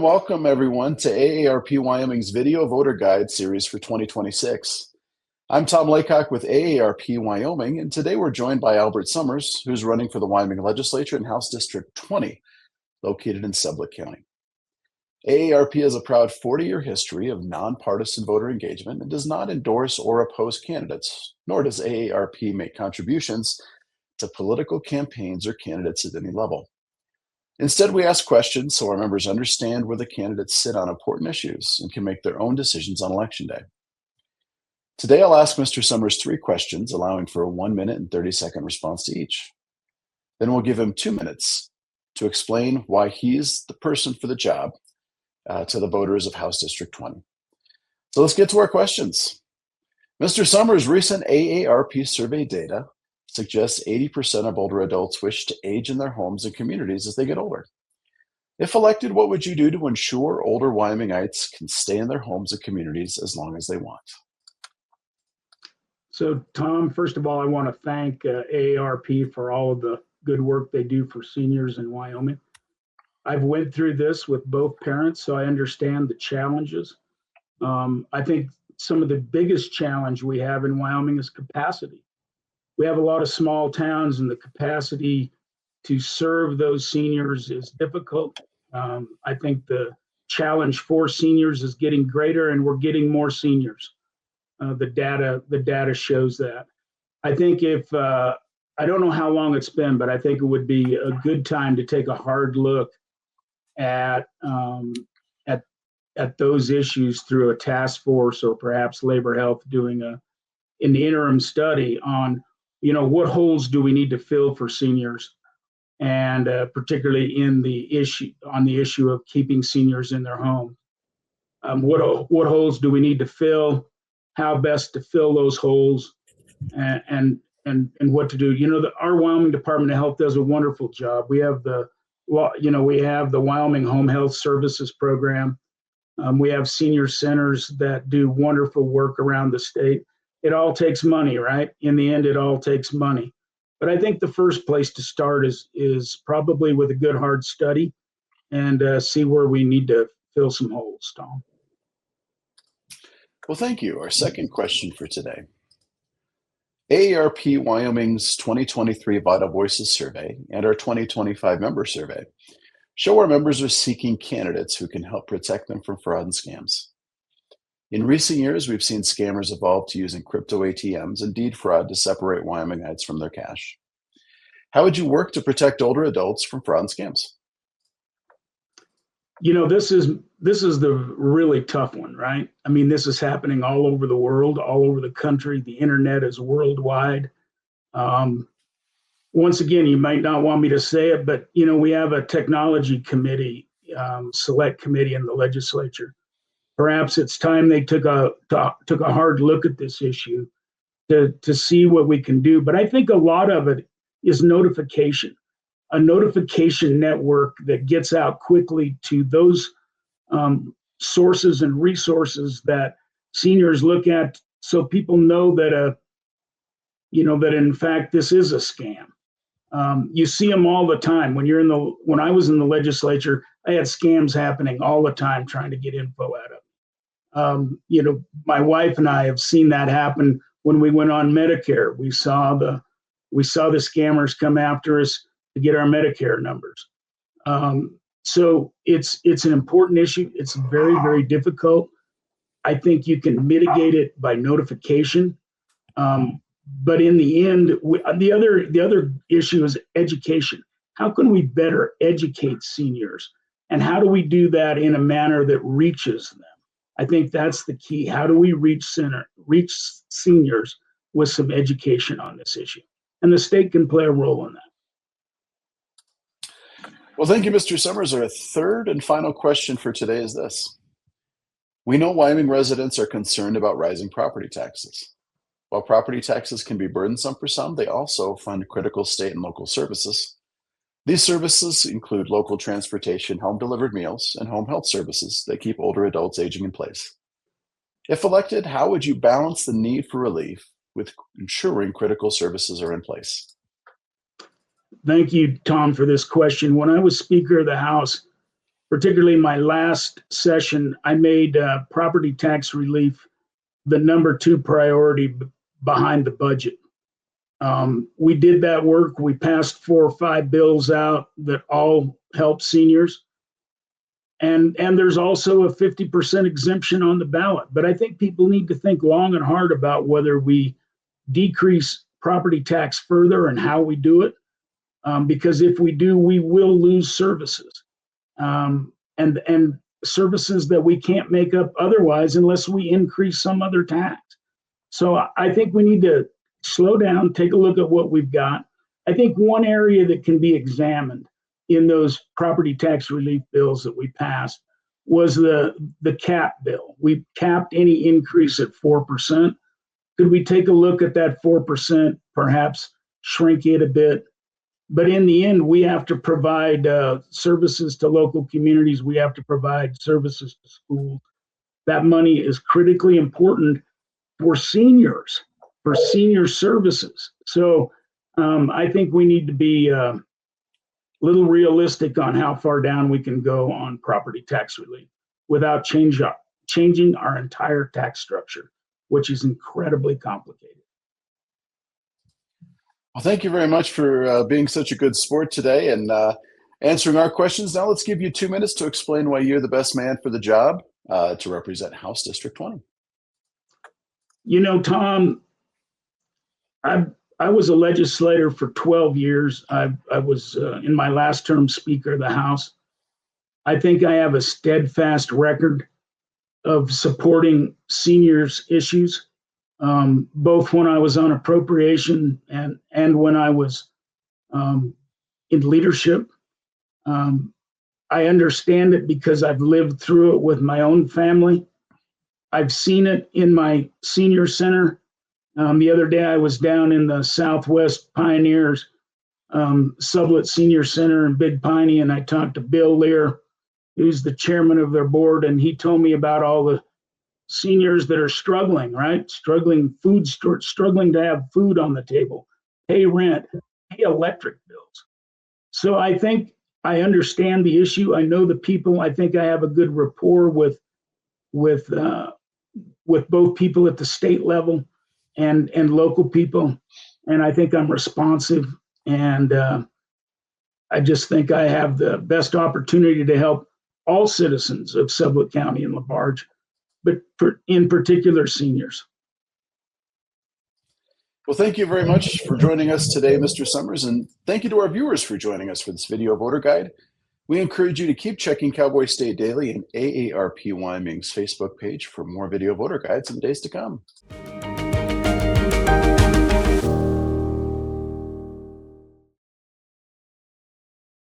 welcome everyone to AARP Wyoming's Video Voter Guide series for 2026. I'm Tom Laycock with AARP Wyoming, and today we're joined by Albert Sommers, who's running for the Wyoming Legislature in House District 20, located in Sublette County. AARP has a proud 40-year history of nonpartisan voter engagement and does not endorse or oppose candidates, nor does AARP make contributions to political campaigns or candidates at any level. Instead, we ask questions so our members understand where the candidates sit on important issues and can make their own decisions on Election Day. Today, I'll ask Mr. Sommers 3 questions, allowing for a 1 minute and 30-second response to each. Then we'll give him 2 minutes to explain why he's the person for the job to the voters of House District 20. So let's get to our questions. Mr. Sommers' recent AARP survey data suggests 80% of older adults wish to age in their homes and communities as they get older. If elected, what would you do to ensure older Wyomingites can stay in their homes and communities as long as they want? So, Tom, first of all, I want to thank AARP for all of the good work they do for seniors in Wyoming. I've went through this with both parents, so I understand the challenges. I think some of the biggest challenge we have in Wyoming is capacity. We have a lot of small towns, and the capacity to serve those seniors is difficult. I think the challenge for seniors is getting greater, and we're getting more seniors. The data shows that. I think if I don't know how long it's been, but I think it would be a good time to take a hard look at those issues through a task force or perhaps Labor Health doing an interim study on, what holes do we need to fill for seniors, and particularly on the issue of keeping seniors in their home. What holes do we need to fill? How best to fill those holes, and what to do. Our Wyoming Department of Health does a wonderful job. We have the Wyoming Home Health Services Program. We have senior centers that do wonderful work around the state. It all takes money, right? In the end, it all takes money. But I think the first place to start is probably with a good hard study and see where we need to fill some holes, Tom. Well, thank you. Our second question for today. AARP Wyoming's 2023 Vital Voices survey and our 2025 member survey show our members are seeking candidates who can help protect them from fraud and scams. In recent years, we've seen scammers evolve to using crypto ATMs and deed fraud to separate Wyomingites from their cash. How would you work to protect older adults from fraud and scams? This is the really tough one, right? I mean, this is happening all over the world, all over the country. The internet is worldwide. Once again, you might not want me to say it, but we have a technology committee, select committee in the legislature. Perhaps it's time they took a hard look at this issue to see what we can do. But I think a lot of it is notification. A notification network that gets out quickly to those sources and resources that seniors look at, so people know that that in fact this is a scam. You see them all the time. When I was in the legislature, I had scams happening all the time trying to get info out of them. My wife and I have seen that happen when we went on Medicare. We saw the scammers come after us to get our Medicare numbers. So it's an important issue. It's very, very difficult. I think you can mitigate it by notification. But in the end, the other issue is education. How can we better educate seniors? And how do we do that in a manner that reaches them? I think that's the key. How do we reach seniors with some education on this issue? And the state can play a role in that. Well, thank you, Mr. Sommers. Our third and final question for today is this. We know Wyoming residents are concerned about rising property taxes. While property taxes can be burdensome for some, they also fund critical state and local services. These services include local transportation, home-delivered meals, and home health services that keep older adults aging in place. If elected, how would you balance the need for relief with ensuring critical services are in place? Thank you, Tom, for this question. When I was Speaker of the House, particularly my last session, I made property tax relief the number 2 priority behind the budget. We did that work. We passed 4 or 5 bills out that all help seniors. And there's also a 50% exemption on the ballot. But I think people need to think long and hard about whether we decrease property tax further and how we do it. Because if we do, we will lose services. And services that we can't make up otherwise unless we increase some other tax. So I think we need to slow down, take a look at what we've got. I think one area that can be examined in those property tax relief bills that we passed was the cap bill. We capped any increase at 4%. Could we take a look at that 4%, perhaps shrink it a bit? But in the end, we have to provide services to local communities. We have to provide services to schools. That money is critically important for seniors, for senior services. So I think we need to be a little realistic on how far down we can go on property tax relief without changing our entire tax structure, which is incredibly complicated. Well, thank you very much for being such a good sport today and answering our questions. Now let's give you 2 minutes to explain why you're the best man for the job to represent House District 20. You know, Tom, I was a legislator for 12 years. I was in my last term Speaker of the House. I think I have a steadfast record of supporting seniors' issues. Both when I was on appropriation and when I was in leadership. I understand it because I've lived through it with my own family. I've seen it in my senior center. The other day I was down in the Southwest Pioneers Sublette Senior Center in Big Piney, and I talked to Bill Lear, who's the chairman of their board, and he told me about all the seniors that are struggling, right? Struggling to have food on the table, pay rent, pay electric bills. So I think I understand the issue. I know the people. I think I have a good rapport with both people at the state level and local people. And I think I'm responsive. And I just think I have the best opportunity to help all citizens of Sublette County and LaBarge, but in particular, seniors. Well, thank you very much for joining us today, Mr. Sommers, and thank you to our viewers for joining us for this video voter guide. We encourage you to keep checking Cowboy State Daily and AARP Wyoming's Facebook page for more video voter guides in the days to come.